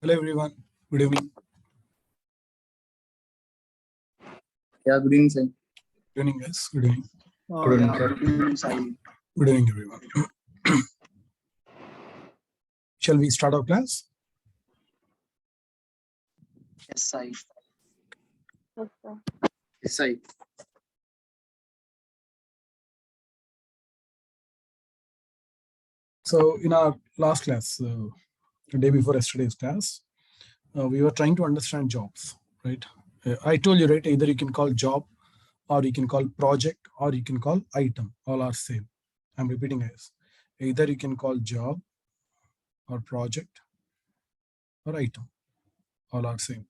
Hello everyone. Good evening. Yeah, good evening, sir. Good evening, guys. Good evening. Good evening, sir. Good evening, Sai. Good evening, everyone. Shall we start our class? Yes, Sai. Yes, sir. Yes, Sai. So in our last class, the day before yesterday's class, we were trying to understand jobs, right? I told you, right, either you can call job or you can call project or you can call item. All are same. I'm repeating, guys. Either you can call job or project or item. All are same.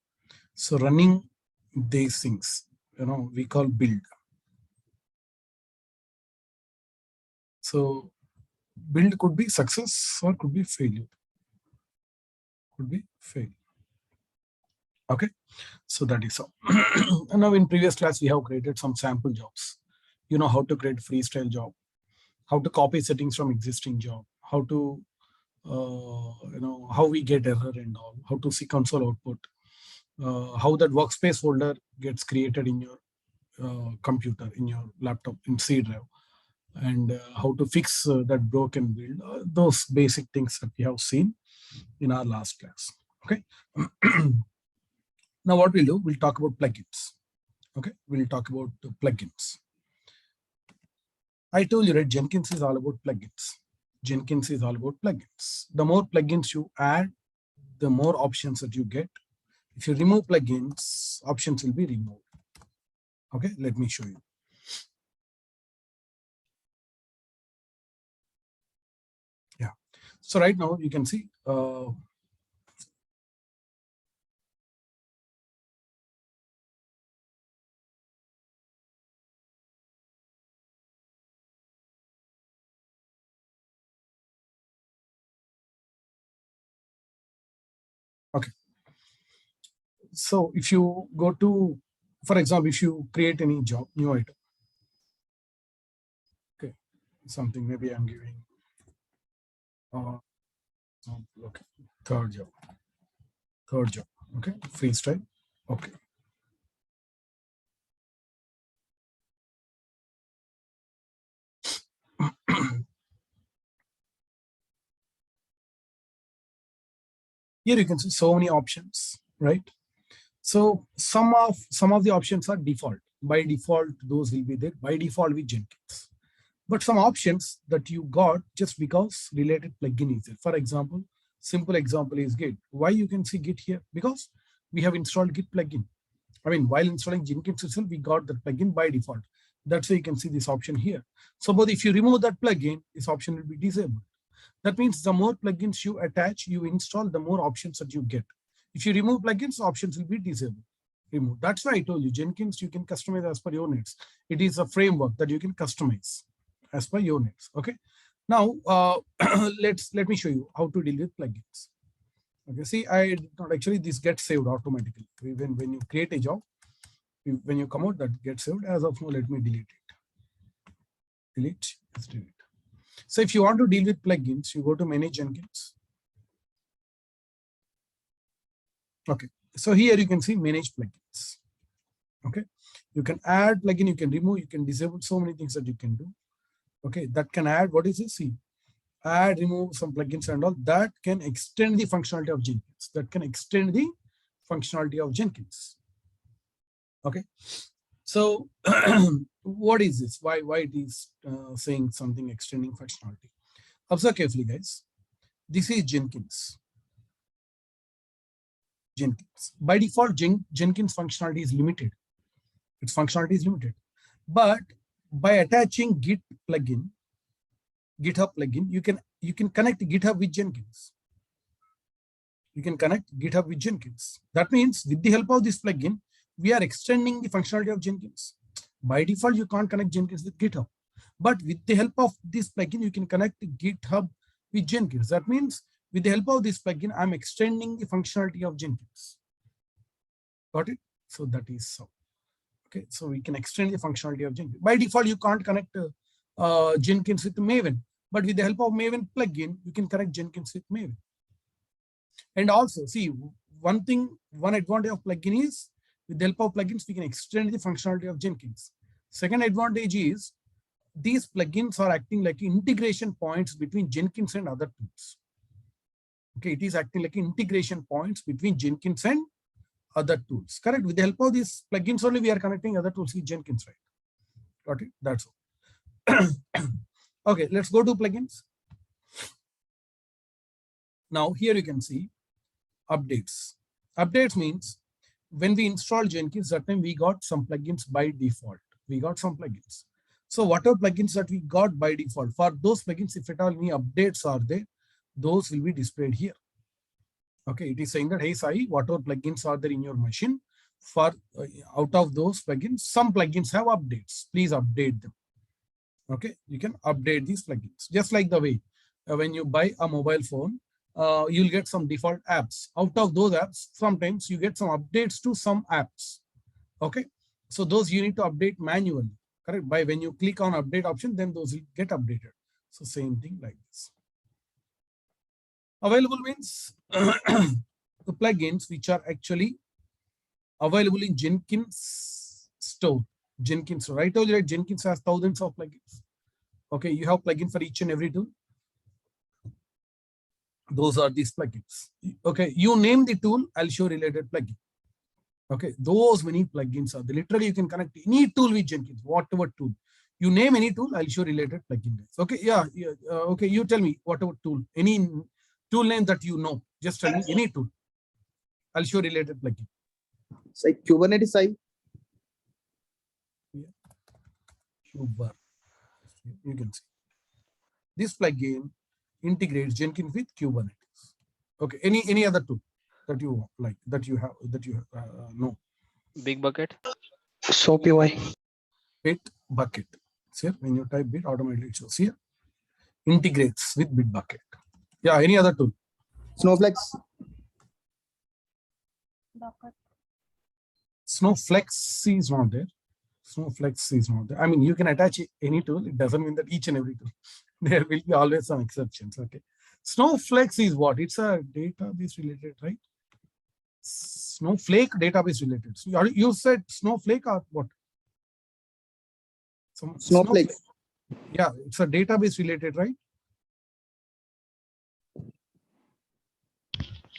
So running these things, we call build. So build could be success or could be failure. Could be fail. Okay, so that is all. And now in previous class we have created some sample jobs. You know how to create freestyle job, how to copy settings from existing job, how to how we get error and all, how to see console output, how that workspace folder gets created in your computer, in your laptop, in C drive, and how to fix that broken build. Those basic things that we have seen in our last class. Okay. Now what we'll do, we'll talk about plugins. Okay, we'll talk about plugins. I told you, right, Jenkins is all about plugins. Jenkins is all about plugins. The more plugins you add, the more options that you get. If you remove plugins, options will be removed. Okay, let me show you. Yeah, so right now you can see okay. So if you go to, for example, if you create any job, new item, okay, something maybe I'm giving, okay, third job, okay, freestyle, okay. Here you can see so many options, right? So some of the options are default. By default, those will be there by default with Jenkins. But some options that you got just because related plugin is there. For example, simple example is Git. Why you can see Git here? Because we have installed Git plugin. I mean, while installing Jenkins itself, we got the plugin by default. That's why you can see this option here. Suppose if you remove that plugin, this option will be disabled. That means the more plugins you attach, you install, the more options that you get. If you remove plugins, options will be disabled. Remove. That's why I told you Jenkins you can customize as per your needs. It is a framework that you can customize as per your needs. Okay. Now let me show you how to deal with plugins. Okay. See, I did not actually, this gets saved automatically when you create a job. When you come out, that gets saved. As of now, let me delete it. Delete. Let's delete. So if you want to deal with plugins, you go to Manage Jenkins. Okay, so here you can see Manage Plugins. Okay, you can add plugin, you can remove, you can disable, so many things that you can do. Okay, that can add, what is this? See, add, remove some plugins and all that can extend the functionality of Jenkins. That can extend the functionality of Jenkins. Okay, so what is this? Why it is saying something extending functionality? Observe carefully, guys. This is Jenkins. Jenkins. By default, Jenkins functionality is limited. Its functionality is limited. But by attaching Git plugin, GitHub plugin, you can connect GitHub with Jenkins. You can connect GitHub with Jenkins. That means with the help of this plugin, we are extending the functionality of Jenkins. By default, you can't connect Jenkins with GitHub. But with the help of this plugin, you can connect GitHub with Jenkins. That means with the help of this plugin, I'm extending the functionality of Jenkins. Got it? So that is so. Okay, so we can extend the functionality of Jenkins. By default, you can't connect Jenkins with Maven, but with the help of Maven plugin, you can connect Jenkins with Maven. And also, see, one advantage of plugin is with the help of plugins, we can extend the functionality of Jenkins. Second advantage is these plugins are acting like integration points between Jenkins and other tools. Okay, it is acting like integration points between Jenkins and other tools. Correct? With the help of these plugins only, we are connecting other tools with Jenkins, right? Got it? That's all. Okay, let's go to plugins. Now here you can see updates. Updates means when we install Jenkins, that time we got some plugins by default. We got some plugins. So whatever plugins that we got by default, for those plugins, if at all any updates are there, those will be displayed here. Okay, it is saying that, hey, Sai, whatever plugins are there in your machine, for out of those plugins, some plugins have updates. Please update them. Okay, you can update these plugins. Just like the way when you buy a mobile phone, you'll get some default apps. Out of those apps, sometimes you get some updates to some apps. Okay, so those you need to update manually. Correct? By when you click on update option, then those will get updated. So same thing like this. Available means the plugins which are actually available in Jenkins store. Jenkins store. I told you that Jenkins has thousands of plugins. Okay, you have plugin for each and every tool. Those are these plugins. Okay, you name the tool, I'll show related plugin. Okay, those many plugins are there. Literally, you can connect any tool with Jenkins, whatever tool. You name any tool, I'll show related plugin. Okay, yeah. Okay, you tell me whatever tool, any tool name that you know, just tell me any tool. I'll show related plugin. Sai Kubernetes Sai. Yeah. Kubernetes. You can see. This plugin integrates Jenkins with Kubernetes. Okay, any other tool that you like, that you have, that you know? Big bucket. SOAP UI. Bitbucket. See, when you type bit, automatically it shows here. Integrates with Bitbucket. Yeah, any other tool? Snowflakes. Docker. Snowflakes is not there. Snowflakes is not there. I mean, you can attach any tool. It doesn't mean that each and every tool. There will be always some exceptions. Okay. Snowflakes is what? It's a database related, right? Snowflake database related. So you said Snowflake or what? Snowflake. Yeah, it's a database related, right?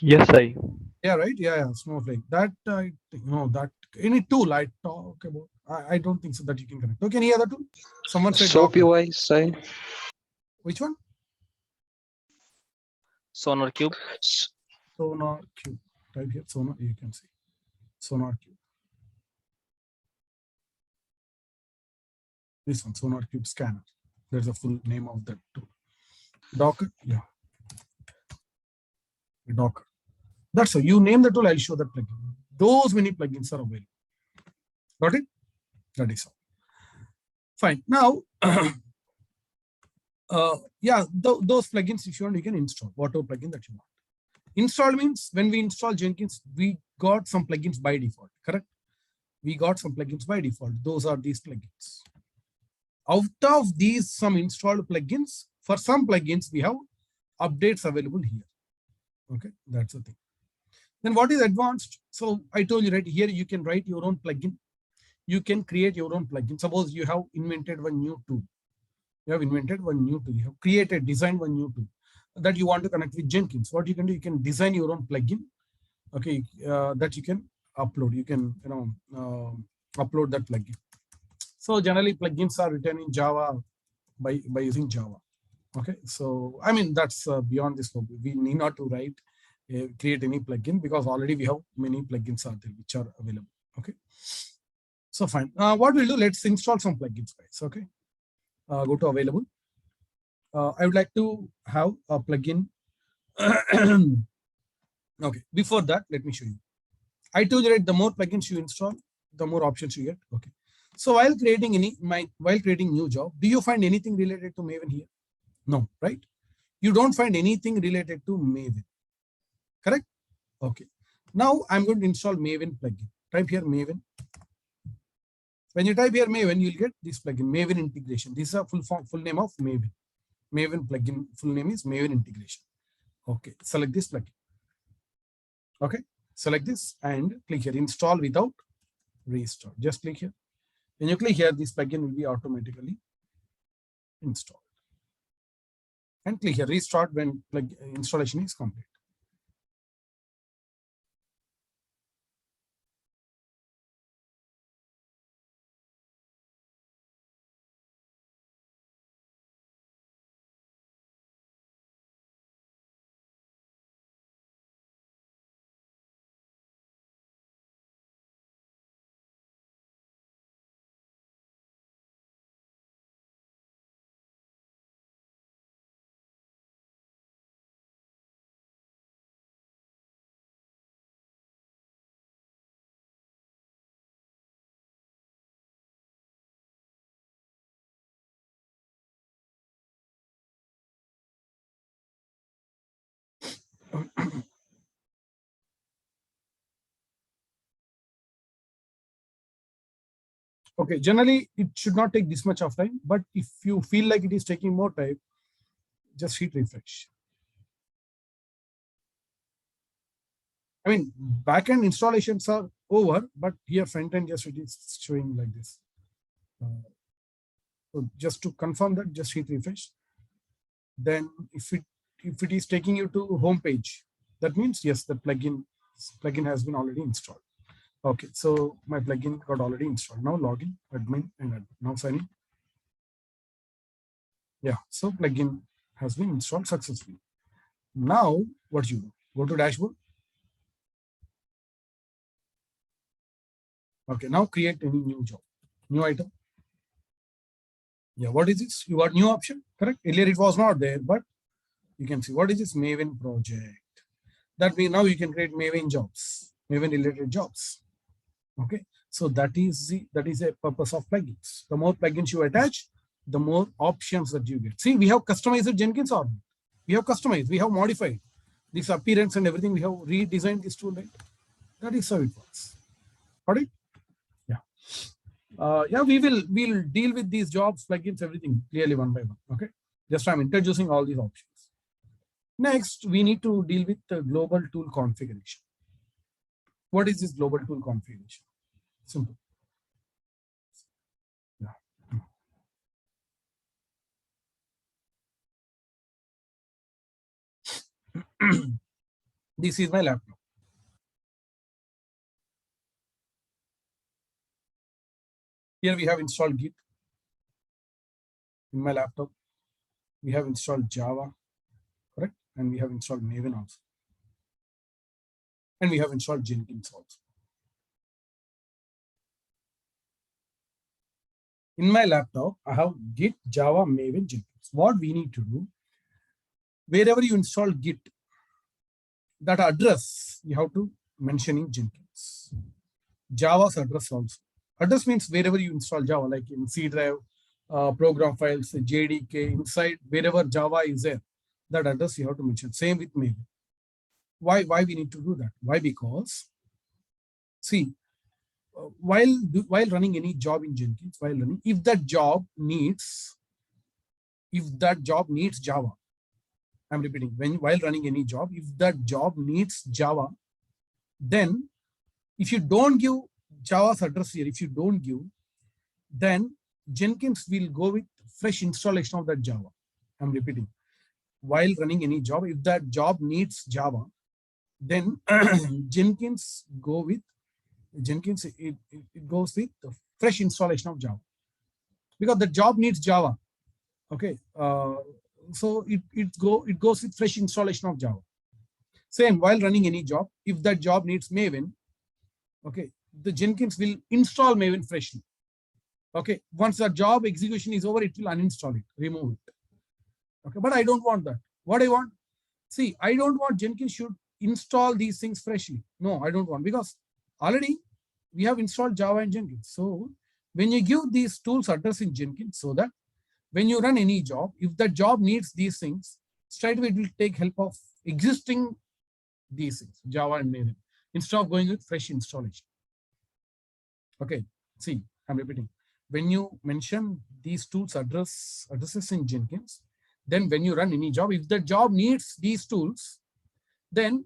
Yes, I. Yeah, right. Yeah, Snowflake. That that any tool I talk about. I don't think so that you can connect. Okay, any other tool? Someone said SOAP Docker. UI Sai. Which one? Sonar Cube. Sonar Cube. Type here Sonar. You can see Sonar Cube. This one, Sonar Cube Scanner. There's a full name of that tool. Docker. Yeah. Docker. That's so you name the tool, I'll show that plugin. Those many plugins are available. Got it? That is all. Fine. Now, yeah, those plugins, if you want, you can install whatever plugin that you want. Install means when we install Jenkins, we got some plugins by default, correct? We got some plugins by default. Those are these plugins. Out of these, some installed plugins, for some plugins, we have updates available here. Okay, that's the thing. Then what is advanced? So I told you right here, you can write your own plugin. You can create your own plugin. Suppose you have invented one new tool. You have invented one new tool. You have created, designed one new tool that you want to connect with Jenkins. What you can do, you can design your own plugin. Okay, that you can upload. You can upload that plugin. So generally, plugins are written in Java by using Java. Okay, so I mean that's beyond this scope. We need not to write create any plugin because already we have many plugins are there which are available. Okay, so fine. What we'll do? Let's install some plugins, guys. Okay, go to available. I would like to have a plugin. Okay, before that, let me show you. I told you that the more plugins you install, the more options you get. Okay. So while creating new job, do you find anything related to Maven here? No, right? You don't find anything related to Maven. Correct? Okay. Now I'm going to install Maven plugin. Type here Maven. When you type here Maven, you'll get this plugin, Maven integration. This is a full name of Maven. Maven plugin full name is Maven integration. Okay. Select this plugin. Okay, select this and click here, install without restart. Just click here. When you click here, this plugin will be automatically installed. And click here, restart when installation is complete. Okay, generally it should not take this much of time, but if you feel like it is taking more time, just hit refresh. I mean, backend installations are over, but here front end just it is showing like this. So just to confirm that, just hit refresh. Then if it is taking you to home page, that means yes, the plugin has been already installed. Okay, so my plugin got already installed. Now login, admin, and admin. Now sign in. Yeah, so plugin has been installed successfully. Now what you do? Go to dashboard. Okay, now create any new job, new item. Yeah, what is this? You got new option, correct? Earlier it was not there, but you can see what is this Maven project. That means now you can create Maven jobs, Maven related jobs. Okay, so that is a purpose of plugins. The more plugins you attach, the more options that you get. See, we have customized Jenkins or we have customized, we have modified this appearance and everything. We have redesigned this tool, right? That is how it works. Got it? Yeah. Yeah, we'll deal with these jobs, plugins, everything clearly one by one. Okay. Just I'm introducing all these options. Next, we need to deal with the global tool configuration. What is this global tool configuration? Simple. Yeah. This is my laptop. Here we have installed Git. In my laptop, we have installed Java, correct? And we have installed Maven also. And we have installed Jenkins also. In my laptop, I have Git, Java, Maven, Jenkins. What we need to do, wherever you install Git, that address you have to mention in Jenkins. Java's address also. Address means wherever you install Java, like in C drive, program files, JDK, inside, wherever Java is there, that address you have to mention. Same with Maven. Why we need to do that? Why? Because, see, while running any job in Jenkins, if that job needs Java, I'm repeating, while running any job, if that job needs Java, then if you don't give Java's address here, then Jenkins will go with fresh installation of that Java. I'm repeating, while running any job, if that job needs Java, then Jenkins goes with the fresh installation of Java, because the job needs Java. Okay, so it goes with fresh installation of Java. Same, while running any job, if that job needs Maven, okay, the Jenkins will install Maven freshly. Okay, once the job execution is over, it will uninstall it, remove it. Okay, but I don't want that. What I want, see, I don't want Jenkins should install these things freshly. No, I don't want, because already we have installed Java and Jenkins. So when you give these tools address in Jenkins, so that when you run any job, if the job needs these things, straight away it will take help of existing these things, Java and Maven, instead of going with fresh installation. Okay, see, I'm repeating. When you mention these tools addresses in Jenkins, then when you run any job, if the job needs these tools, then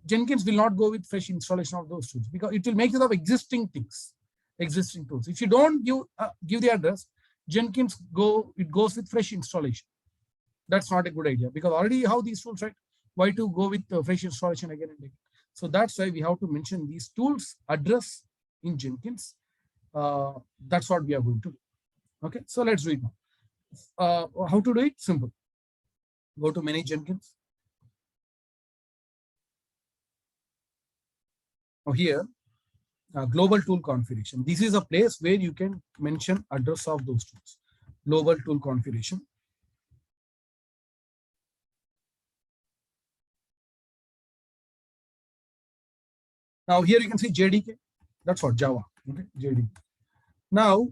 Jenkins will not go with fresh installation of those tools because it will make use of existing things, existing tools. If you don't give the address, Jenkins goes with fresh installation. That's not a good idea because already you have these tools, right? Why to go with fresh installation again and again? So that's why we have to mention these tools address in Jenkins. That's what we are going to do. Okay, so let's do it now. How to do it? Simple. Go to Manage Jenkins. Now here, global tool configuration. This is a place where you can mention address of those tools. Global tool configuration. Now here you can see JDK. That's what Java. Okay, JDK. Now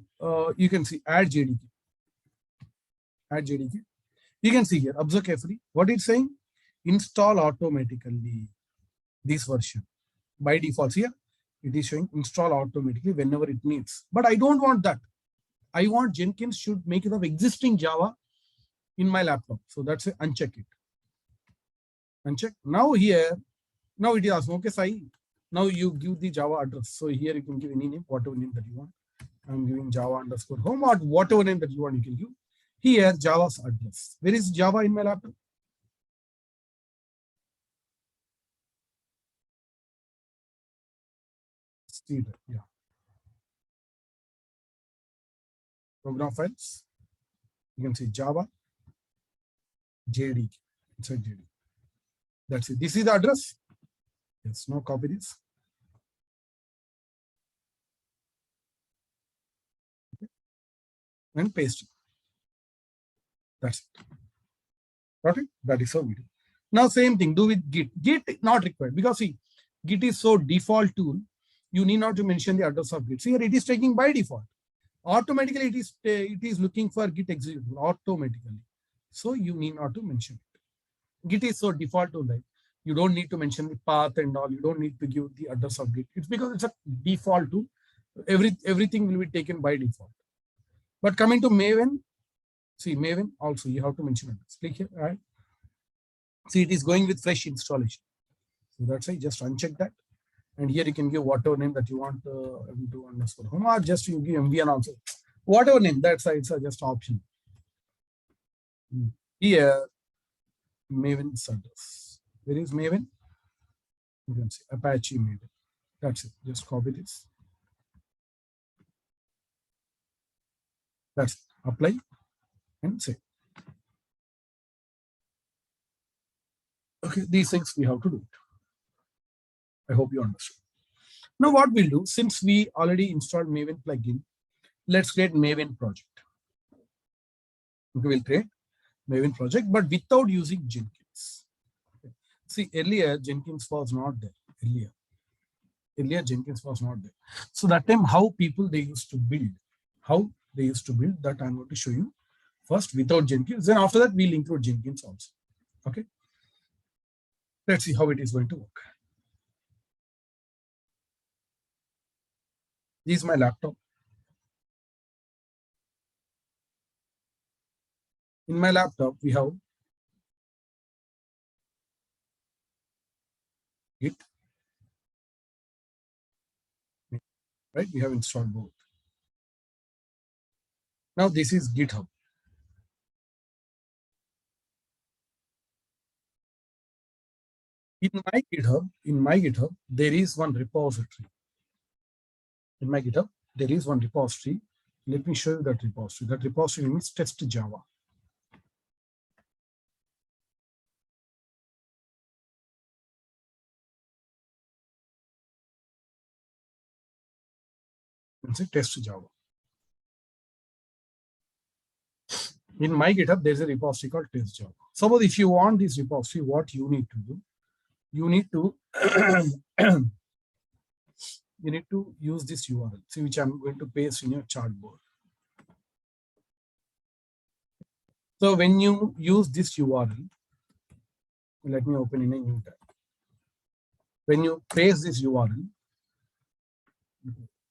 you can see add JDK. Add JDK. You can see here. Observe carefully. What it's saying? Install automatically this version. By default here, it is showing install automatically whenever it needs. But I don't want that. I want Jenkins should make it of existing Java in my laptop. So that's it. Uncheck it. Uncheck. Now here, now it is asking, okay, Sai. Now you give the Java address. So here you can give any name, whatever name that you want. I'm giving Java underscore home or whatever name that you want, you can give. Here, Java's address. Where is Java in my laptop? See that, yeah. Program files. You can see Java, JDK, inside JDK. That's it. This is the address. Yes, no, copy this. Okay. And paste it. That's it. Got it? That is how we do. Now, same thing, do with Git. Git not required because see, Git is so default tool. You need not to mention the address of Git. See here, it is taking by default. Automatically, it is looking for Git executable automatically. So you need not to mention it. Git is so default tool, right? You don't need to mention the path and all. You don't need to give the address of Git. It's because it's a default tool. Everything will be taken by default. But coming to Maven, see Maven also you have to mention it. Click here, right? See, it is going with fresh installation. So that's why just uncheck that. And here you can give whatever name that you want to underscore home or just you give MVN also. Whatever name, that's it's just option. Here, Maven address. Where is Maven? You can see Apache Maven. That's it. Just copy this. That's it. Apply and save. Okay, these things we have to do it. I hope you understood. Now what we'll do, since we already installed Maven plugin, let's create Maven project. Okay, we'll create Maven project, but without using Jenkins. Okay. See, earlier Jenkins was not there. Earlier Jenkins was not there. So that time how people they used to build, that I'm going to show you first without Jenkins. Then after that we'll include Jenkins also. Okay. Let's see how it is going to work. This is my laptop. In my laptop, we have Git, right? We have installed both. Now this is GitHub. In my GitHub, there is one repository. In my GitHub, there is one repository. Let me show you that repository. That repository means test Java. You can say test Java. In my GitHub, there's a repository called test Java. Suppose if you want this repository, what you need to do, you need to you need to use this URL, see, which I'm going to paste in your chartboard. So when you use this URL, let me open in a new tab. When you paste this URL,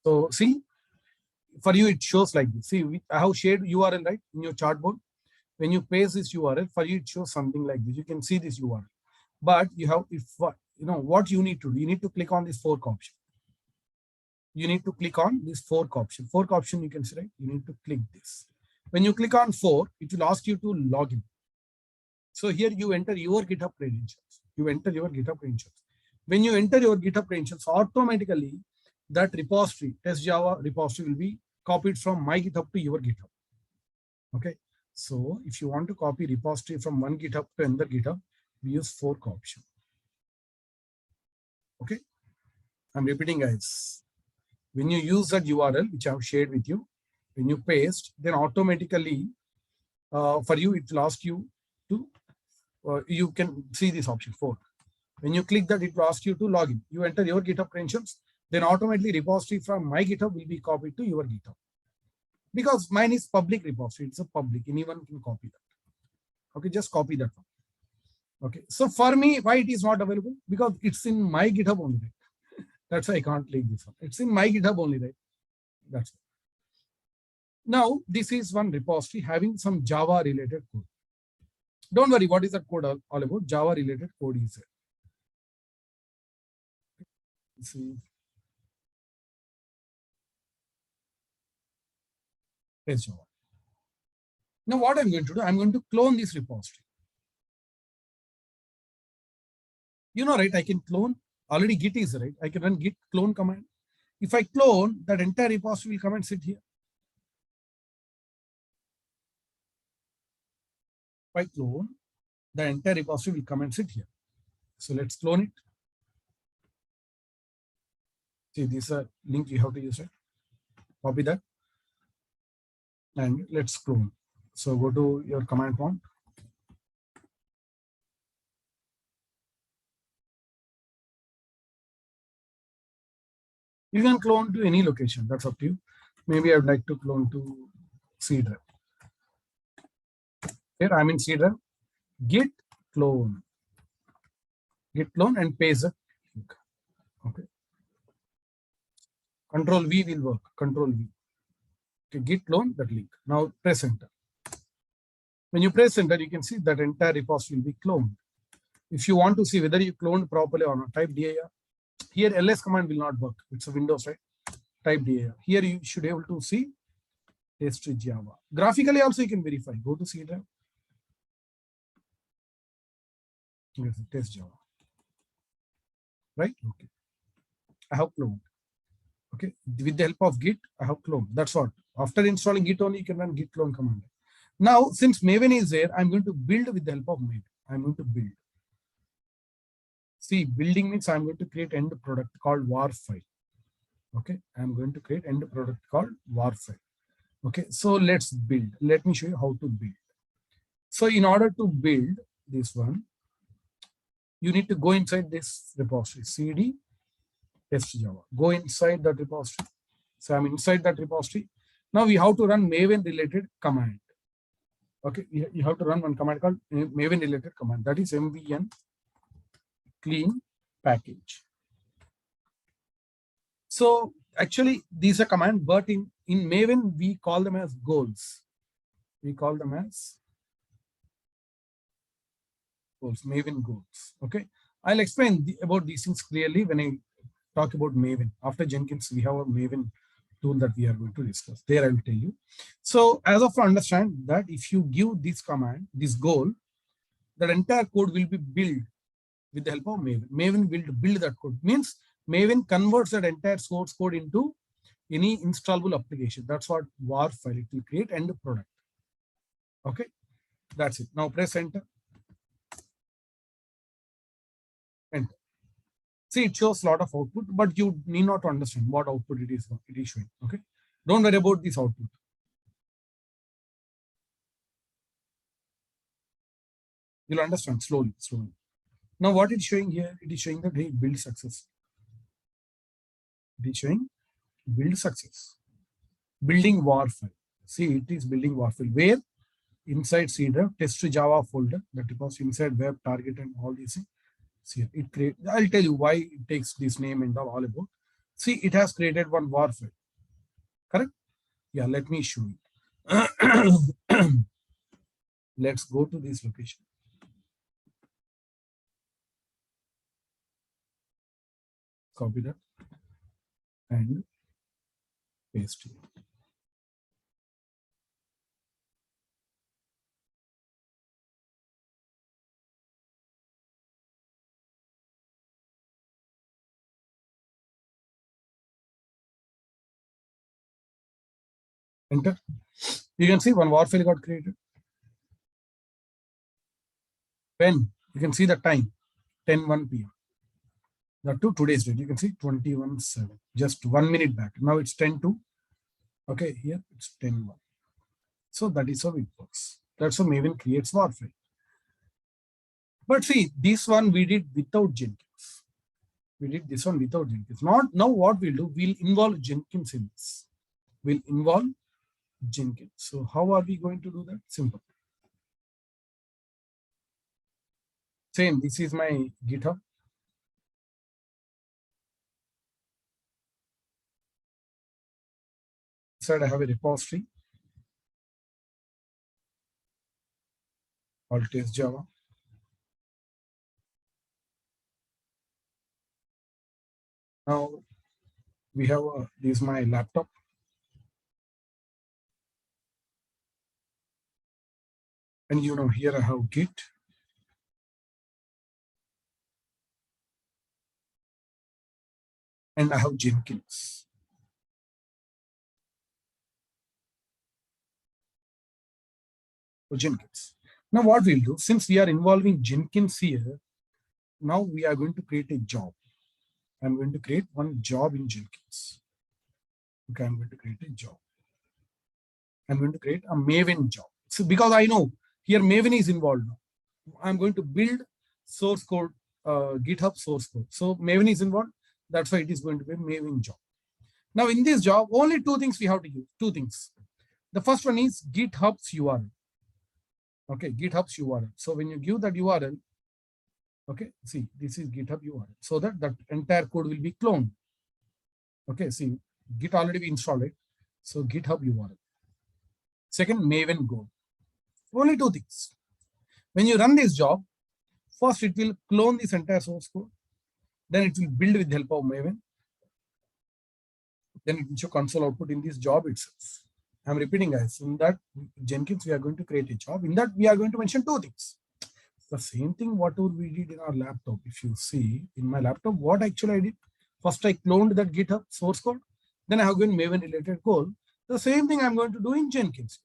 so see, for you it shows like this. See, I have shared URL right in your chartboard. When you paste this URL, for you it shows something like this. You can see this URL, but you have what you need to do. You need to click on this fork option. You need to click on this fork option. Fork option, you can see, right? You need to click this. When you click on fork, it will ask you to log in. So here you enter your GitHub credentials. You enter your GitHub credentials. When you enter your GitHub credentials, automatically that repository, test Java repository, will be copied from my GitHub to your GitHub. Okay. So if you want to copy repository from one GitHub to another GitHub, we use fork option. Okay. I'm repeating, guys. When you use that URL, which I have shared with you, when you paste, then automatically for you, it will ask you to, you can see this option fork. When you click that, it will ask you to log in. You enter your GitHub credentials, then automatically repository from my GitHub will be copied to your GitHub. Because mine is public repository, it's a public, anyone can copy that. Okay, just copy that one. Okay, so for me, why it is not available? Because it's in my GitHub only, right? That's why I can't click this one. It's in my GitHub only, right? That's it. Now, this is one repository having some Java related code. Don't worry, what is that code all about? Java related code is there. Let's see. Test Java. Now, what I'm going to do, I'm going to clone this repository. You know, right? I can clone. Already Git is right. I can run Git clone command. If I clone, that entire repository will come and sit here. If I clone, the entire repository will come and sit here. So let's clone it. See, this is a link you have to use, right? Copy that. And let's clone. So go to your command prompt. You can clone to any location. That's up to you. Maybe I would like to clone to C drive. Here I'm in C drive. Git clone. Git clone and paste the link. Okay. Control V will work. Control V. Okay, git clone that link. Now press enter. When you press enter, you can see that entire repository will be cloned. If you want to see whether you cloned properly or not, type dir. Here ls command will not work. It's a Windows, right? Type dir. Here you should be able to see test Java. Graphically also you can verify. Go to C drive. Yes, test Java. Right? Okay. I have cloned. Okay. With the help of Git, I have cloned. That's what. After installing Git only, you can run git clone command. Now, since Maven is there, I'm going to build with the help of Maven. I'm going to build. See, building means I'm going to create end product called var file. Okay. I'm going to create end product called var file. Okay. So let's build. Let me show you how to build. So in order to build this one, you need to go inside this repository, cd test Java. Go inside that repository. So I'm inside that repository. Now we have to run Maven related command. Okay, you have to run one command called Maven related command. That is mvn clean package. So actually, these are command, but in Maven we call them as goals. We call them as goals, Maven goals. Okay, I'll explain about these things clearly when I talk about Maven. After Jenkins, we have a Maven tool that we are going to discuss. There I will tell you. So as of understand that if you give this command, this goal, that entire code will be built with the help of Maven. Maven will build that code. Means Maven converts that entire source code into any installable application. That's what var file. It will create end product. Okay, that's it. Now press enter. Enter. See, it shows a lot of output, but you need not understand what output it is showing. Okay, don't worry about this output. You'll understand slowly. Now, what it's showing here, it is showing that hey, build success. It is showing build success. Building var file. See, it is building var file. Where inside C drive, test Java folder, that was inside web target and all these things. See, it create. I'll tell you why it takes this name and all about. See, it has created one var file. Correct? Yeah, let me show you. Let's go to this location. copy that and paste it. Enter. You can see one war file got created. When you can see the time 10:01 p.m. That to today's date, you can see 21:07, just 1 minute back. Now it's 10:02. Okay, here it's 10:01. So that is how it works. That's how Maven creates war file. But see, this one we did without Jenkins. We did this one without Jenkins. Now what we'll do, we'll involve Jenkins in this. We'll involve Jenkins. So how are we going to do that? Simple. Same, this is my GitHub. Inside I have a repository. Alt is Java. Now we have this is my laptop. And you know, here I have Git. And I have Jenkins. So Jenkins. Now what we'll do, since we are involving Jenkins here, now we are going to create a job. I'm going to create one job in Jenkins. Okay, I'm going to create a job. I'm going to create a Maven job. So because I know here Maven is involved now. I'm going to build source code, GitHub source code. So Maven is involved. That's why it is going to be a Maven job. Now in this job, only two things we have to use. Two things. The first one is GitHub's URL. Okay, GitHub's URL. So when you give that URL, okay, see, this is GitHub URL. So that entire code will be cloned. Okay, see, Git already installed it. So GitHub URL. Second, Maven goal. Only two things. When you run this job, first it will clone this entire source code. Then it will build with the help of Maven. Then it will show console output in this job itself. I'm repeating, guys. In that Jenkins, we are going to create a job. In that, we are going to mention two things. The same thing whatever we did in our laptop. If you see in my laptop, what actually I did, first I cloned that GitHub source code. Then I have given Maven related code. The same thing I'm going to do in Jenkins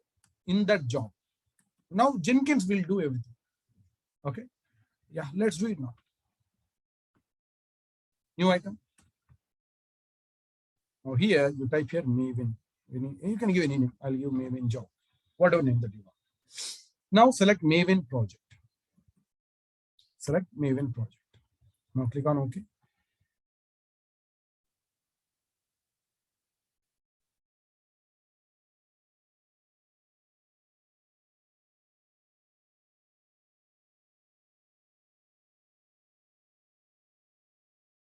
in that job. Now Jenkins will do everything. Okay. Yeah, let's do it now. New item. Now here you type here Maven. You can give any name. I'll give Maven job, whatever name that you want. Now select Maven project. Select Maven project. Now click on OK.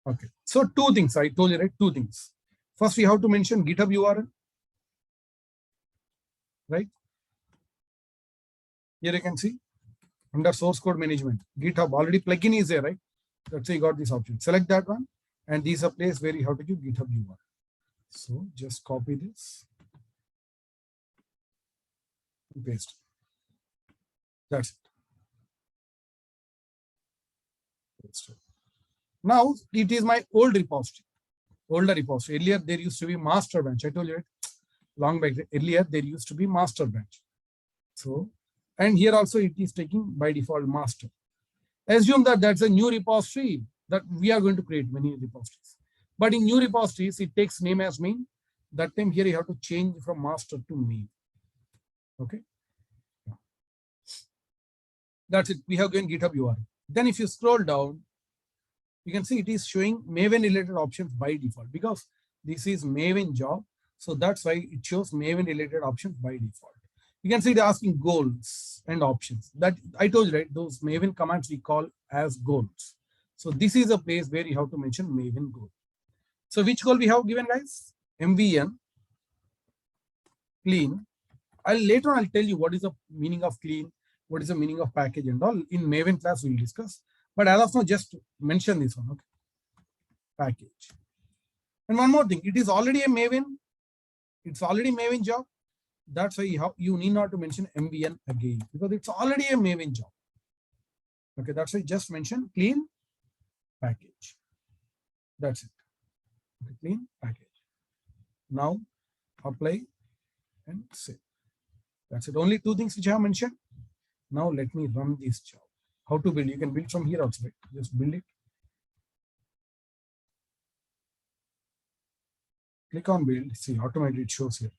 Okay. So two things I told you, right? Two things. First, we have to mention GitHub URL. Right? Here you can see under source code management, GitHub already plugin is there, right? Let's say you got this option. Select that one, and this is a place where you have to give GitHub URL. So just copy this and paste. That's it. Paste it. Now it is my old repository. Older repository. Earlier there used to be master branch. I told you, right? Long back. Earlier there used to be master branch. So, and here also it is taking by default master. Assume that that's a new repository that we are going to create many repositories. But in new repositories, it takes name as main. That time here you have to change from master to main. Okay. That's it. We have given GitHub URL. Then if you scroll down, you can see it is showing Maven related options by default because this is Maven job. So that's why it shows Maven related options by default. You can see they're asking goals and options. That I told you, right? Those Maven commands we call as goals. So this is a place where you have to mention Maven goal. So which goal we have given, guys? MVN clean. Later on I'll tell you what is the meaning of clean, what is the meaning of package and all. In Maven class we'll discuss. But as of now, just mention this one. Okay. package. And one more thing, it is already a Maven. It's already Maven job. That's why you need not to mention MVN again, because it's already a Maven job. Okay, that's why just mention clean package. That's it. Okay, clean package. Now apply and save. That's it. Only two things which I have mentioned. Now let me run this job. How to build? You can build from here also. Right? Just build it. Click on build. See, automatically it shows here.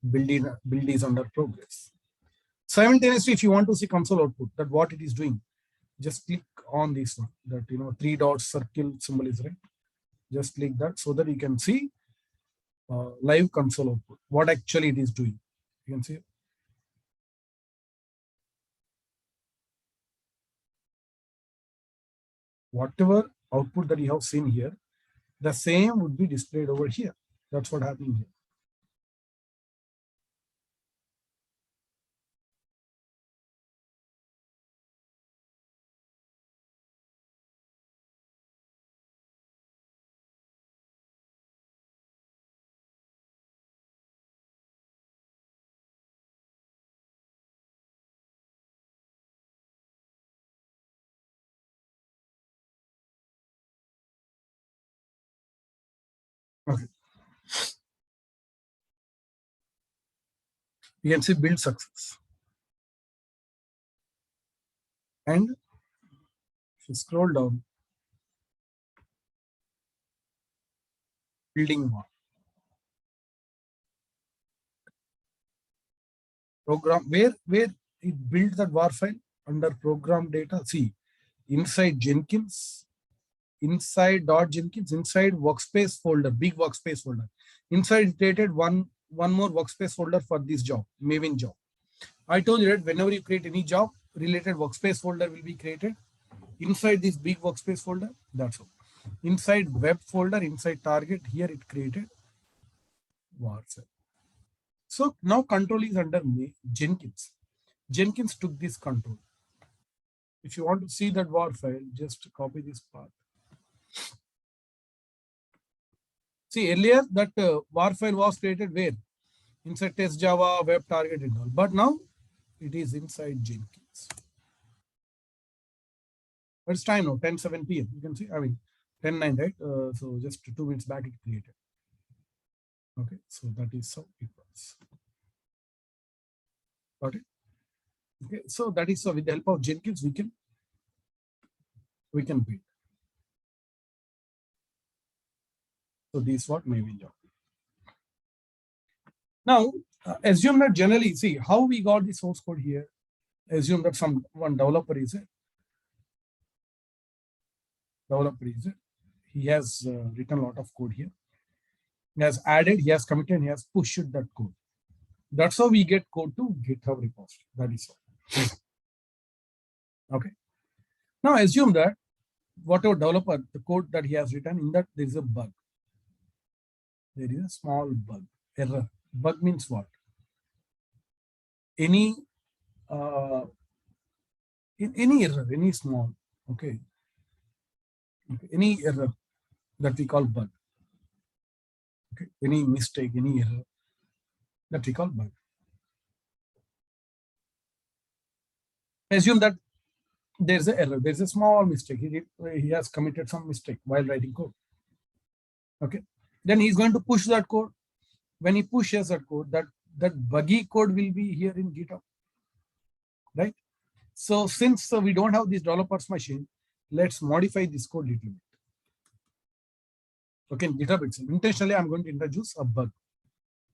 Build is under progress. Simultaneously, if you want to see console output, that what it is doing, just click on this one. That three dots circle symbol is right. Just click that so that you can see live console output. What actually it is doing. You can see. Whatever output that you have seen here, the same would be displayed over here. That's what happening here. Okay. You can see build success. And if you scroll down, building one. Program where it built that war file under program data. See, inside Jenkins, inside .jenkins, inside workspace folder, big workspace folder. Inside it created one more workspace folder for this job, Maven job. I told you that whenever you create any job, related workspace folder will be created inside this big workspace folder. That's all. Inside web folder, inside target, here it created war file. So now control is under Jenkins. Jenkins took this control. If you want to see that war file, just copy this path. See, earlier that war file was created where? Inside test Java, web target and all. But now it is inside Jenkins. But it's time now, 10:07 p.m. You can see, 10:09, right? So just 2 minutes back it created. Okay, so that is how it works. Got it? Okay, so that is so with the help of Jenkins, we can build. So this is what Maven job. Now, assume that generally, see how we got the source code here. Assume that one developer is it. He has written a lot of code here. He has added, he has committed, he has pushed that code. That's how we get code to GitHub repository. That is all. Okay. Now assume that whatever developer, the code that he has written, in that there is a bug. There is a small bug, error. Bug means what? Any error, any small, okay, any error that we call bug. Okay, any mistake, any error that we call bug. Assume that there's an error, there's a small mistake. He has committed some mistake while writing code. Okay, then he's going to push that code. When he pushes that code, that buggy code will be here in GitHub, right? So since we don't have this developer's machine, let's modify this code a little bit. Okay, in GitHub itself. Intentionally, I'm going to introduce a bug.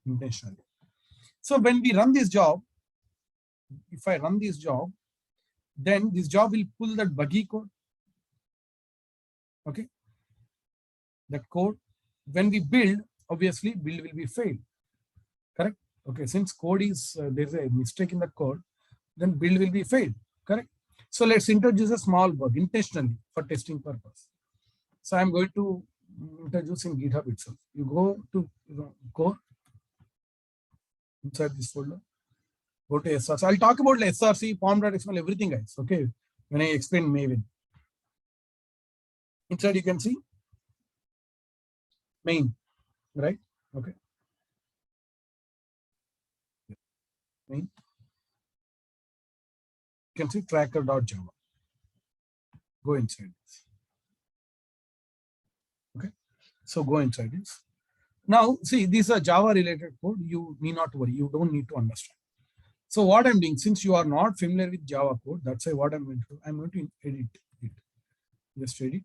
Intentionally. So when we run this job, if I run this job, then this job will pull that buggy code. Okay. That code. When we build, obviously build will be failed. Correct? Okay. Since code is, there's a mistake in the code, then build will be failed. Correct? So let's introduce a small bug intentionally for testing purpose. So I'm going to introduce in GitHub itself. You go to core inside this folder. Go to SRC. I'll talk about SRC, pom.xml, everything, guys. Okay. When I explain Maven. Inside you can see main, right? Okay, main. You can see tracker.java. Go inside this. Okay, so go inside this. Now, see, these are Java related code. You need not worry. You don't need to understand. So what I'm doing, since you are not familiar with Java code, that's why what I'm going to do, I'm going to edit it. Just edit.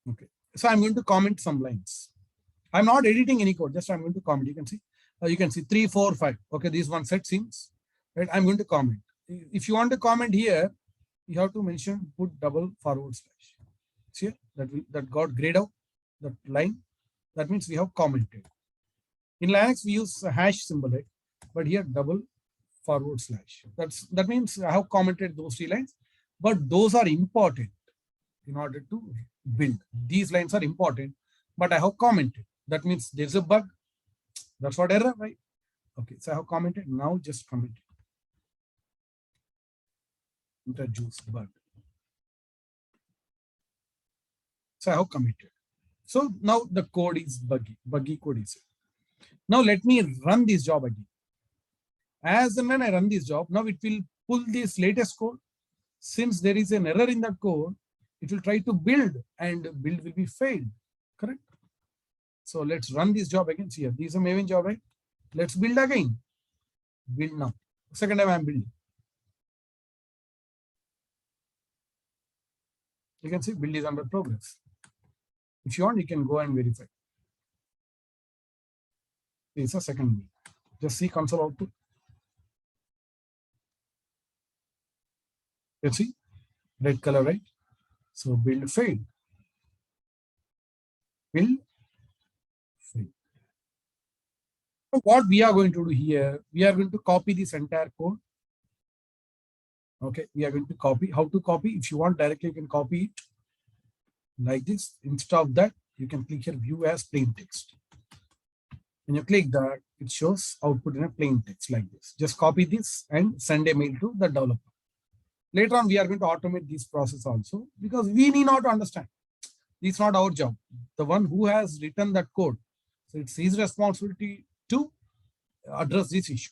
Okay. So I'm going to comment some lines. I'm not editing any code, just I'm going to comment. You can see 3, 4, 5. Okay, this one set seems, right? I'm going to comment. If you want to comment here, you have to mention put double forward slash. See that got grayed out, that line. That means we have commented. In Linux, we use a hash symbol, right? But here double forward slash. That means I have commented those 3 lines, but those are important in order to build. These lines are important, but I have commented. That means there's a bug. That's what error, right? Okay, so I have commented. Now just comment it. Introduce bug. So I have committed. So now the code is buggy. Buggy code is it. Now let me run this job again. As and when I run this job, now it will pull this latest code. Since there is an error in that code, it will try to build and build will be failed. Correct? So let's run this job again. See here, this is a Maven job, right? Let's build again. Build now. Second time I'm building. You can see build is under progress. If you want, you can go and verify. This is a second build. Just see console output. You see red color, right? So build failed. Build failed. So what we are going to do here, we are going to copy this entire code. Okay, we are going to copy. How to copy? If you want directly, you can copy it like this. Instead of that, you can click here view as plain text. When you click that, it shows output in a plain text like this. Just copy this and send a mail to the developer. Later on, we are going to automate this process also because we need not to understand. This is not our job. The one who has written that code, so it's his responsibility to address this issue.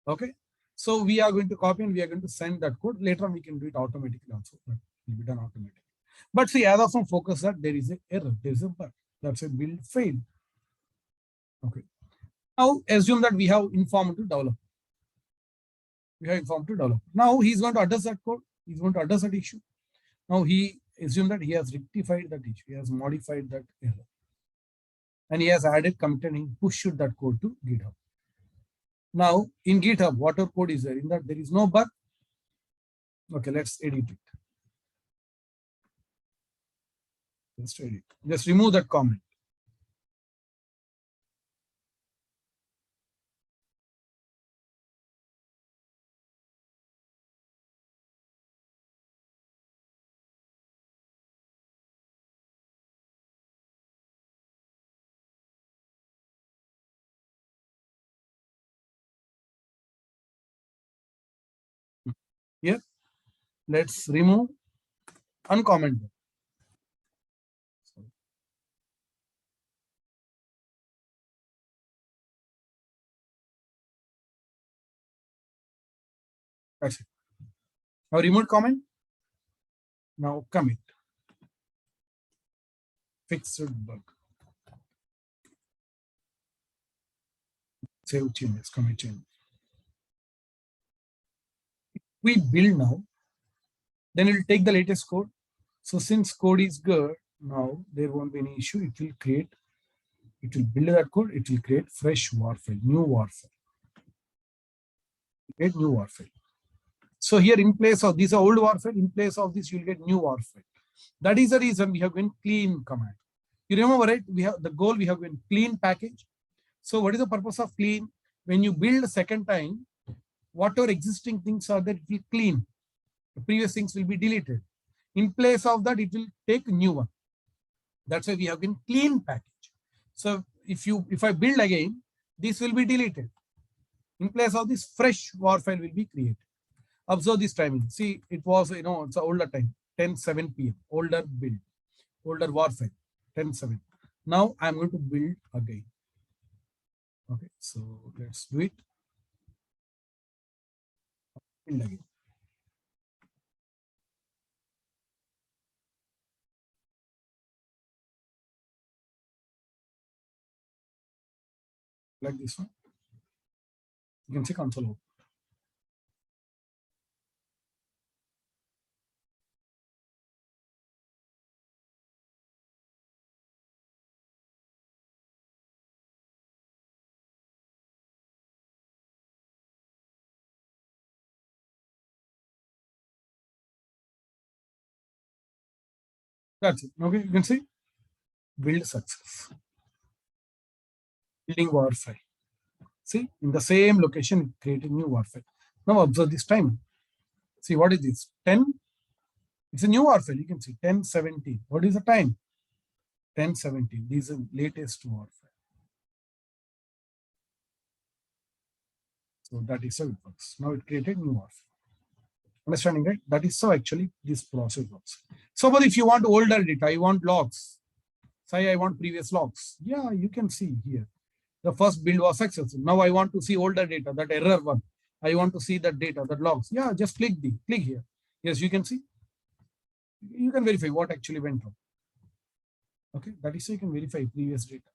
Okay. So we are going to copy and we are going to send that code. Later on, we can do it automatically also. It will be done automatically. But see, as of now, focus that there is an error, there is a bug. That's a build fail. Okay. Now assume that we have informed to developer. We have informed to developer. Now he's going to address that code. He's going to address that issue. Now he assume that he has rectified that issue. He has modified that error. And he has added, committed, and pushed that code to GitHub. Now in GitHub, whatever code is there, in that there is no bug. Okay, let's edit it. Just edit. Just remove that comment. Here, let's remove, uncomment them. That's it. Now remove comment. Now commit. Fixed bug. Save changes, commit changes. We build now, then it will take the latest code. So since code is good, now there won't be any issue. It will build that code, it will create fresh war file, new war file. Create new war file. So here in place of this old war file, in place of this, you'll get new war file. That is the reason we have given clean command. You remember, right? We have the goal, we have given clean package. So what is the purpose of clean? When you build a second time, whatever existing things are there, it will clean. The previous things will be deleted. In place of that, it will take a new one. That's why we have given clean package. So if I build again, this will be deleted. In place of this, fresh war file will be created. Observe this timing. See, it was, it's an older time, 10:07 p.m. older build. older war file, 10.7. Now I'm going to build again. Okay, so let's do it. Build again. Like this one. You can see console output. That's it. Okay, you can see build success. Building war file. See, in the same location, it created new war file. Now observe this time. See, what is this? 10. It's a new war file. You can see 10.17. What is the time? 10.17. This is the latest war file. So that is how it works. Now it created new war file. Understanding, right? That is how actually this process works. Suppose if you want older data, you want logs. Say I want previous logs. Yeah, you can see here. The first build was successful. Now I want to see older data, that error one. I want to see that data, that logs. Yeah, just click here. Yes, you can see. You can verify what actually went wrong. Okay, that is how you can verify previous data.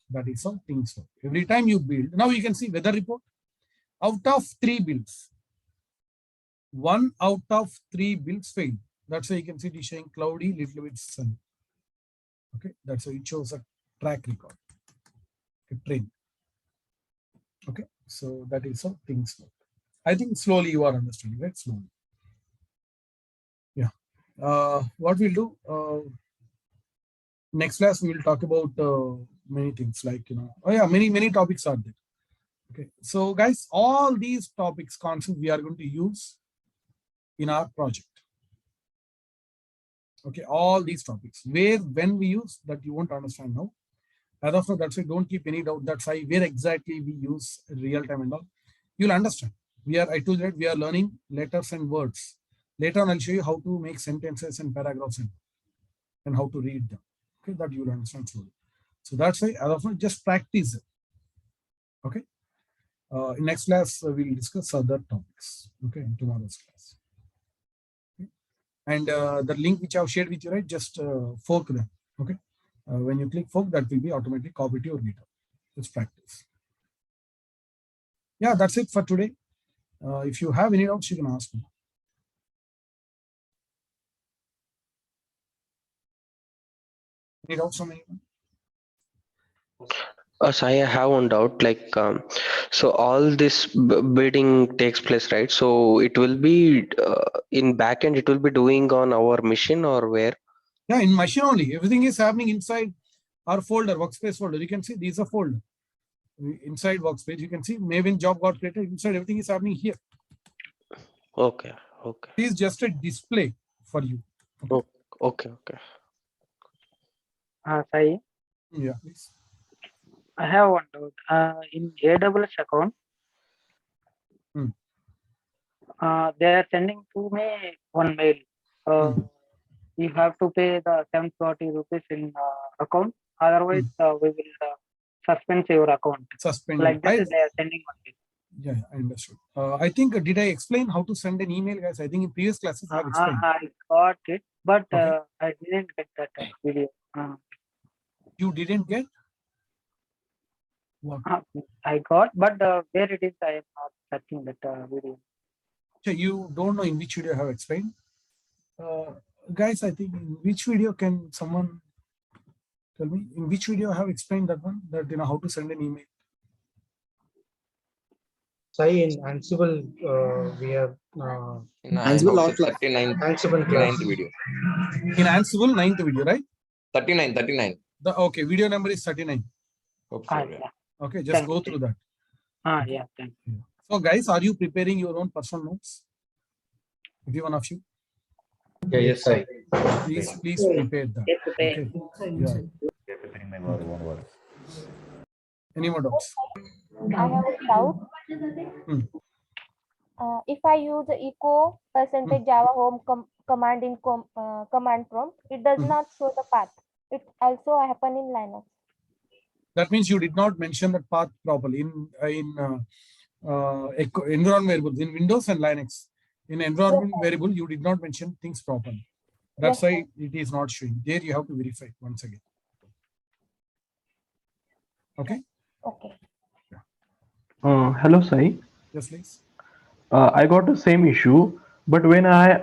That is how things work. Every time you build, now you can see weather report. Out of 3 builds, 1 out of 3 builds failed. That's why you can see it is showing cloudy, little bit sun. Okay, that's how it shows a track record, a trend. Okay, so that is how things work. I think slowly you are understanding, right? Slowly. Yeah. What we'll do, next class, we will talk about many things like, oh yeah, many topics are there. Okay, so guys, all these topics, concepts we are going to use in our project. Okay, all these topics, where, when we use that you won't understand now. As of now, that's why don't keep any doubt. That's why where exactly we use real time and all. You'll understand. I told you that we are learning letters and words. Later on, I'll show you how to make sentences and paragraphs and how to read them. Okay, that you'll understand slowly. So that's why, as of now, just practice it. Okay. In next class, we'll discuss other topics. Okay, in tomorrow's class. Okay. And the link which I've shared with you, right? Just fork them. Okay. When you click fork, that will be automatically copied to your GitHub. Let's practice. Yeah, that's it for today. If you have any doubts, you can ask me. Any doubts from anyone? So I have one doubt, like, so all this bidding takes place, right? So it will be in backend, it will be doing on our machine or where? Yeah, in machine only. Everything is happening inside our folder, workspace folder. You can see these are folder. Inside workspace, you can see Maven job got created. Inside, everything is happening here. Okay. It is just a display for you. Okay. Sai, Yeah, please. I have one doubt. In AWS account, they are sending to me one mail. You have to pay the 740 rupees in account. Otherwise, we will suspend your account. Suspend. Like that, they are sending one mail. Yeah, I understood. I think, did I explain how to send an email, guys? I think in previous classes I have explained. I got it, but Okay. I didn't get that video. You didn't get? What? I got, but where it is, I am not searching that video. So you don't know in which video I have explained? Guys, I think in which video can someone tell me? In which video I have explained that one? That, how to send an email? Sai, in Ansible, we have Ansible not like 39th Ansible class. video. In Ansible, 9th video, right? 39. Okay, video number is 39. Hope so, yeah. Okay, just go through that. Yeah, thank you. So, guys, are you preparing your own personal notes? Every one of you? Yeah, yes, Sai. Please prepare that. Okay. Yeah. Preparing my own words. Any more doubts? I have a doubt. if I use echo percentage Java home command in command prompt, it does not show the path. It also happen in Linux. That means you did not mention the path properly in environment variables in Windows and Linux. In environment variable, you did not mention things properly. That's why it is not showing. There you have to verify once again. Okay. Okay. Hello, Sai. Yes, please. I got the same issue, but when I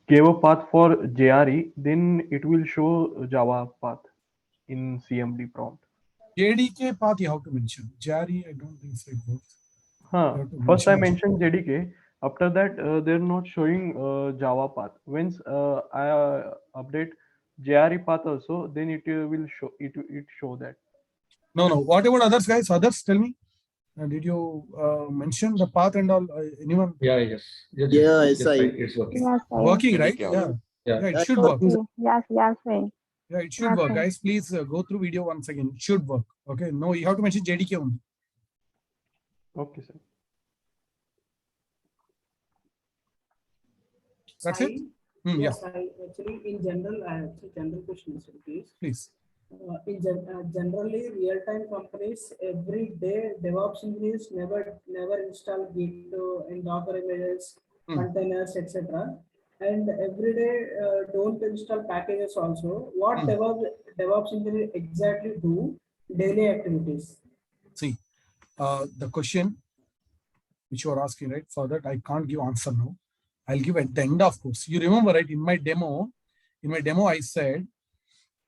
gave a path for JRE, then it will show Java path in CMD prompt. JDK path you have to mention. JRE, I don't think so it works. First I mentioned JDK. After that, they're not showing Java path. Once I update JRE path also, then it will show it show that. No. What about others, guys? Others, tell me. Did you mention the path and all? Anyone? Yes. Yes, It's working. Yes, Working, right? Yeah, it should work. yes. Yeah, it should work, guys. Please go through video once again. It should work. Okay. No, you have to mention JDK only. Okay, sir. That's it. Yes, actually, in general, I have a general question, please. Please. Generally, real-time companies every day DevOps engineers never install Git and Docker images, containers, etc. And every day don't install packages also. What DevOps engineer exactly do daily activities? See, the question which you are asking, right? For that, I can't give answer now. I'll give at the end of course. You remember, right? In my demo, I said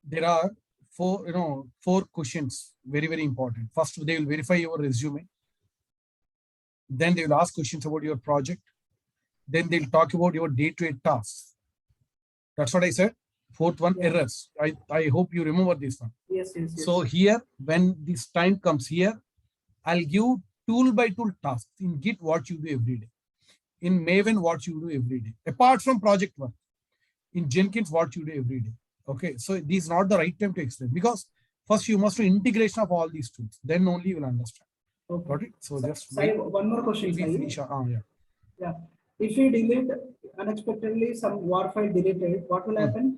there are four questions, very, very important. First, they will verify your resume. Then they will ask questions about your project. Then they'll talk about your day-to-day tasks. That's what I said. Fourth one, errors. I hope you remember this one. Yes. So here, when this time comes here, I'll give tool by tool tasks. In Git, what you do every day. In Maven, what you do every day. Apart from project work. In Jenkins, what you do every day. Okay, so this is not the right time to explain because first you must do integration of all these tools. Then only you will understand. Okay. Got it? So just wait. One more question. Finish. Yeah. If you delete unexpectedly some WAR file deleted, what will happen?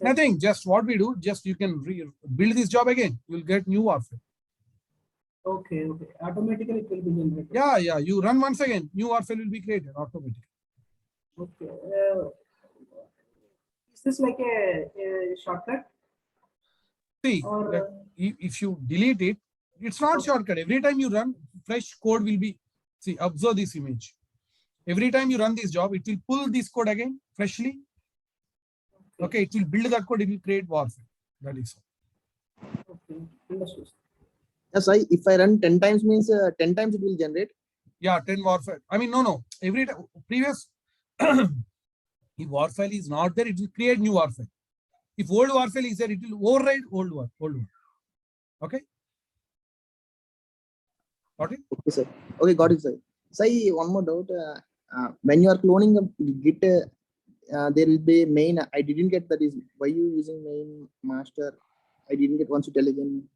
Nothing. Just what we do, just you can build this job again. You'll get new WAR file. Okay. Automatically it will be generated. Yeah. You run once again, new WAR file will be created automatically. Okay. Is this like a shortcut? See, if you delete it, it's not shortcut. Every time you run, fresh code will be. See, observe this image. Every time you run this job, it will pull this code again freshly. Okay, it will build that code. It will create WAR file. That is all. Okay, understood. Yes, if I run 10 times means 10 times it will generate. Yeah, 10 WAR file. I mean, no. Every time previous. If WAR file is not there, it will create new WAR file. If old WAR file is there, it will override old one. Okay. Got it? Okay, sir. Okay, got it, sir. Say one more doubt. When you are cloning a Git, there will be main. I didn't get that. Is why you using main master? I didn't get. Once you tell again.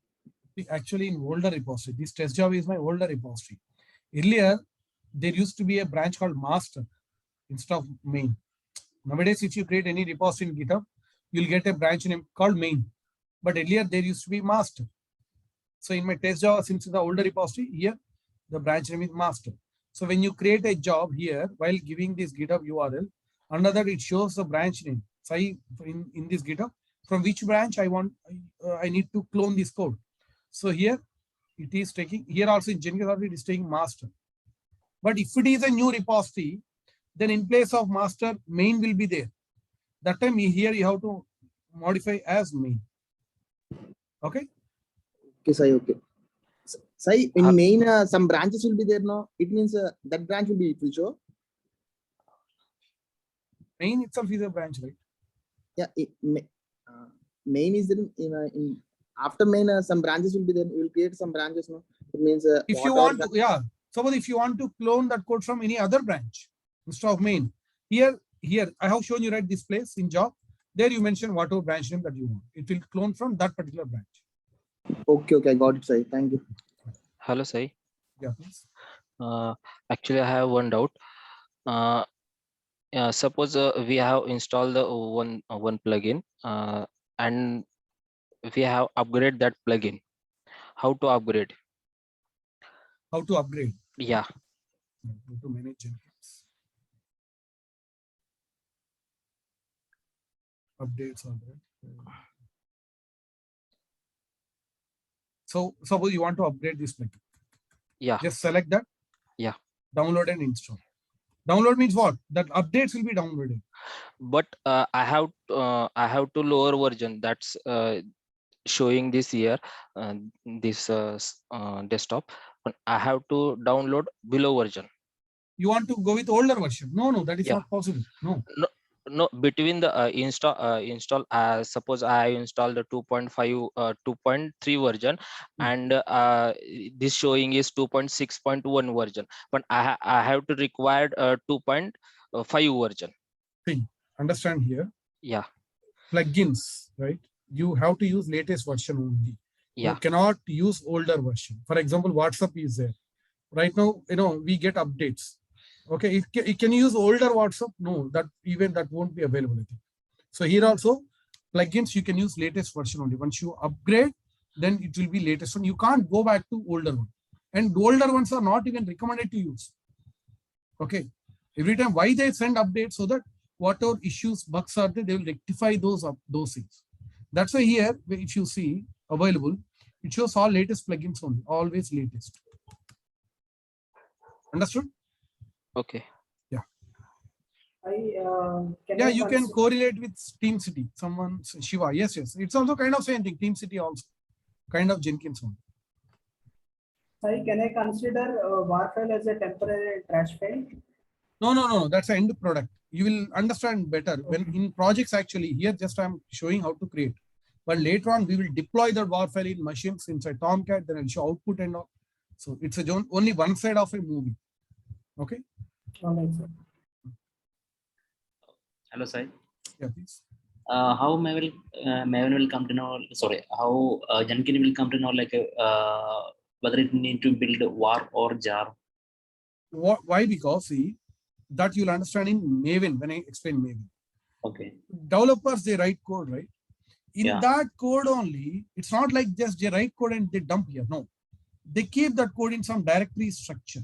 Actually, in older repository, this test job is my older repository. Earlier, there used to be a branch called master instead of main. Nowadays, if you create any repository in GitHub, you'll get a branch name called main. But earlier, there used to be master. So in my test Java, since the older repository, here, the branch name is master. So when you create a job here, while giving this GitHub URL, under that it shows the branch name. So in this GitHub, from which branch I need to clone this code. So here, it is taking, here also in Jenkins, it is taking master. But if it is a new repository, then in place of master, main will be there. That time here you have to modify as main. Okay? Okay, Sai, okay. Sai, in main, some branches will be there now. It means that branch will be, it will show. Main itself is a branch, right? Yeah, main is there in after main, some branches will be there. We will create some branches now. It means if you want to, suppose if you want to clone that code from any other branch instead of main, here I have shown you right this place in job. There you mention whatever branch name that you want. It will clone from that particular branch. Okay, I got it, Sai. Thank you. Hello, Sai. Yeah, please. Actually, I have one doubt. Suppose we have installed the one plugin, and we have upgrade that plugin. How to upgrade? How to upgrade? Yeah. Go to manage Jenkins. Updates are there. So suppose you want to upgrade this plugin. Yeah. Just select that. Yeah. Download and install. Download means what? That updates will be downloaded. But I have to lower version. That's showing this here, this desktop. But I have to download below version. You want to go with older version? No, that is Yeah. not possible. No. No, between the install, suppose I install the 2.5 2.3 version, and this showing is 2.6.1 version, but I have to require 2.5 version. See, understand here. Yeah. Plugins, right? You have to use latest version only. Yeah. You cannot use older version. For example, WhatsApp is there. Right now, we get updates. Okay, can you use older WhatsApp? No, that won't be available. I think. So here also, plugins you can use latest version only. Once you upgrade, then it will be latest one. You can't go back to older one. And older ones are not even recommended to use. Okay, every time why they send updates, so that whatever issues, bugs are there, they will rectify those things. That's why here, if you see available, it shows all latest plugins only, always latest. Understood? Okay. Yeah. You can correlate with TeamCity. Someone, Shiva. Yes. It's also kind of same thing. TeamCity also, kind of Jenkins one. Sorry, can I consider war file as a temporary trash file? No. That's an end product. You will understand better when in projects. Actually, here just I'm showing how to create. But later on, we will deploy the war file in machines inside Tomcat. Then I'll show output and all. So it's only one side of a movie. Okay. All right, sir. Hello, sir. Yeah, please. How Maven will come to know? Sorry, how Jenkins will come to know whether it need to build war or jar? Why? Because see, that you'll understand in Maven when I explain Maven. Okay. Developers, they write code, right? In Yeah. that code only, it's not like just they write code and they dump here. No, they keep that code in some directory structure.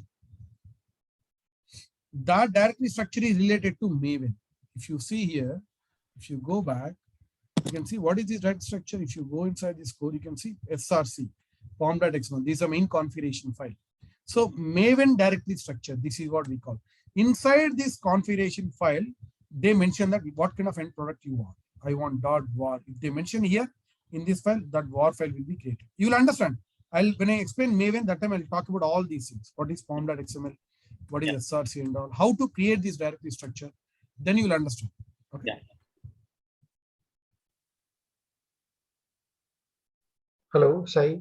That directory structure is related to Maven. If you see here, if you go back, you can see what is this directory structure. If you go inside this code, you can see src, pom.xml. This is a main configuration file. So Maven directory structure, this is what we call. Inside this configuration file, they mention that what kind of end product you want. I want .var. If they mention here in this file, that war file will be created. You will understand. When I explain Maven, that time I'll talk about all these things. What is pom.xml, what is src and all, how to create this directory structure. Then you will understand. Okay. Yeah. Hello, Sai.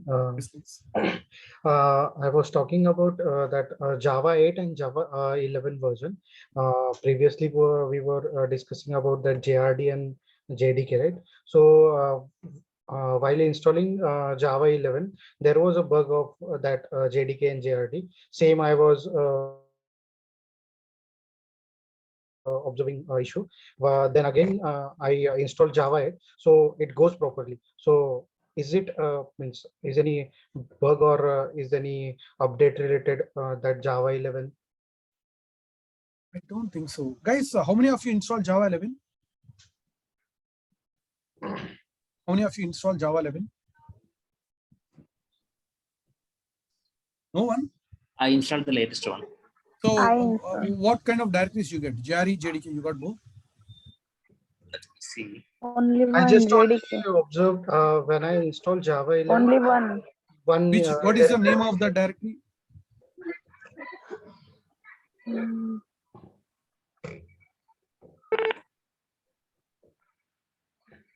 I was talking about that Java 8 and Java 11 version. Previously, we were discussing about the JRD and JDK, right? So while installing Java 11, there was a bug of that JDK and JRD. Same, I was observing issue. Then again, I installed Java 8, so it goes properly. So is it is any bug or is any update related that Java 11? I don't think so. Guys, how many of you installed Java 11? How many of you installed Java 11? No one? I installed the latest one. So what kind of directories you get? JRE, JDK, you got both? Let me see. Only one I just JDK. observed when I installed Java 11. Only one. What is the name of the directory?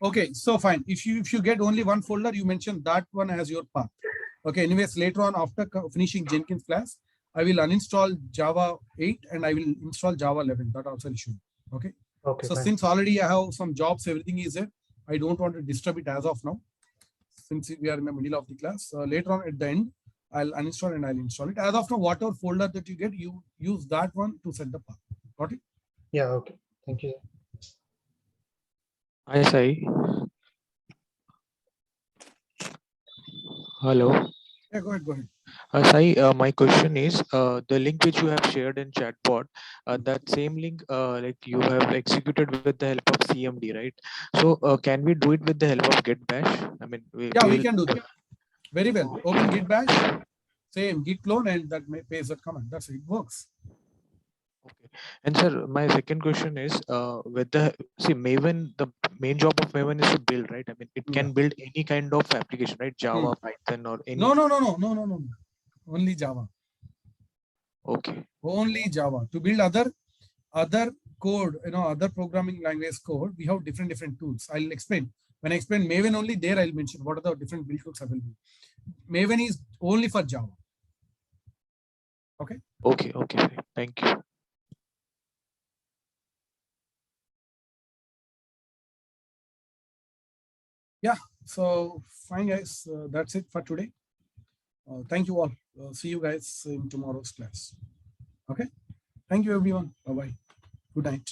Okay, so fine. If you get only one folder, you mention that one as your path. Okay, anyways, later on after finishing Jenkins class, I will uninstall Java 8 and I will install Java 11. That also will show. Okay. Okay. So fine. since already I have some jobs, everything is there. I don't want to disturb it as of now. Since we are in the middle of the class, later on at the end, I'll uninstall and I'll install it. As of now, whatever folder that you get, you use that one to set the path. Got it? Yeah, okay. Thank you. Hi, Sai. Hello. Yeah, go ahead, go ahead. Sai, my question is the link which you have shared in chatbot, that same link like you have executed with the help of CMD, right? So can we do it with the help of Git Bash? I mean, We can do that. Very well. Open Git Bash, same Git clone, and that pays that command. That's it. It works. Okay. And sir, my second question is with the Maven, the main job of Maven is to build, right? I mean, it can build any kind of application, right? Java, Python, or any. No. Only Java. Okay. Only Java. To build other code, other programming language code, we have different tools. I'll explain. When I explain Maven only, there I'll mention what are the different build tools available. Maven is only for Java. Okay. Okay. Thank you. Yeah. So fine, guys. That's it for today. Thank you all. See you guys in tomorrow's class. Okay. Thank you, everyone. Bye-bye. Good night.